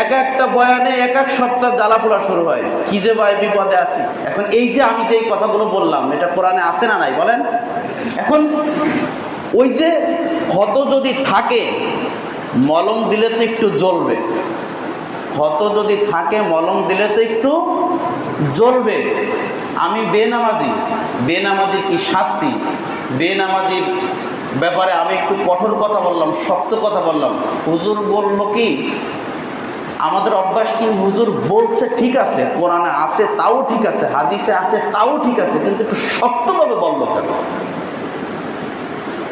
এক একটা বয়ানে এক এক সপ্তাহ জ্বালাপোড়া শুরু হয়, কি যে ভাই বিপদে আছি। এখন এই যে আমি যে এই কথাগুলো বললাম, এটা কোরআনে আছে না নাই বলেন? এখন ওই যে ক্ষত যদি থাকে মলম দিলে তো একটু জ্বলবে, ক্ষত যদি থাকে মলম দিলে তো একটু জ্বলবে। আমি বেনামাজি কি শাস্তি, বেনামাজির ব্যাপারে আমি একটু কঠোর কথা বললাম, শক্ত কথা বললাম। হুজুর বলল কি, আমাদের অভ্যাস কি, হুজুর বলছে ঠিক আছে, কোরআনে আছে তাও ঠিক আছে, হাদিসে আছে তাও ঠিক আছে, কিন্তু একটু শক্তভাবে বলল কেন?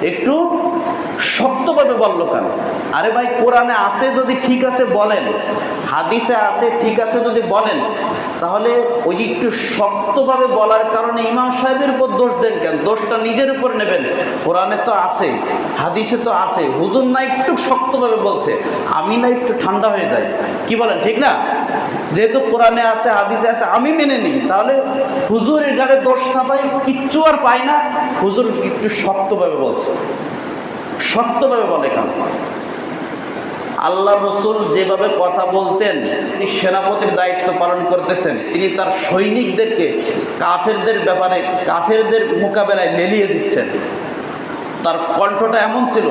একটু শক্তভাবে বলল কেন? আরে ভাই, কোরআনে আছে যদি ঠিক আছে বলেন, হাদিসে আছে ঠিক আছে যদি বলেন, তাহলে ওই যে একটু শক্তভাবে বলার কারণে ইমাম সাহেবের উপর দোষ দেন কেন? দোষটা নিজের উপর নেবেন। কোরআনে তো আছে, হাদিসে তো আছে, হুজুর না একটু শক্তভাবে বলছে, আমি না একটু ঠান্ডা হয়ে যাই। কি বলেন, ঠিক না? যেহেতু কোরআনে আছে হাদিসে আছে আমি মেনে নিই, তাহলে হুজুরের গায়ে দোষ চাপাই কিচ্ছু আর পাই না। হুজুর একটু শক্তভাবে বলছে, শক্তভাবে বলে কেন? আল্লাহ রসুল যেভাবে কথা বলতেন, তিনি সেনাপতির দায়িত্ব পালন করতেছেন, তিনি তার সৈনিকদেরকে কাফেরদের ব্যাপারে, কাফেরদের মোকাবেলায় লেলিয়ে দিচ্ছেন। তার কণ্ঠটা এমন ছিল,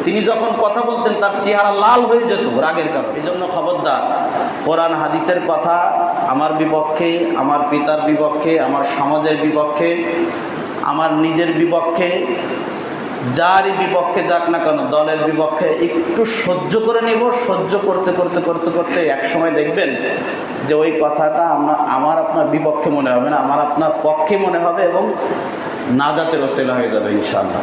তিনি যখন কথা বলতেন তার চেহারা লাল হয়ে যেত রাগের কারণে। এই জন্য খবরদার, কোরআন হাদিসের কথা আমার বিপক্ষে, আমার পিতার বিপক্ষে, আমার সমাজের বিপক্ষে, আমার নিজের বিপক্ষে, যারই বিপক্ষে যাক না কেন, দলের বিপক্ষে, একটু সহ্য করে নেব। সহ্য করতে করতে করতে করতে এক সময় দেখবেন যে ওই কথাটা আমার আপনার বিপক্ষে মনে হবে না, আমার আপনার পক্ষে মনে হবে এবং নাজাতের ওসিলা হয়ে যাবে ইনশাআল্লাহ।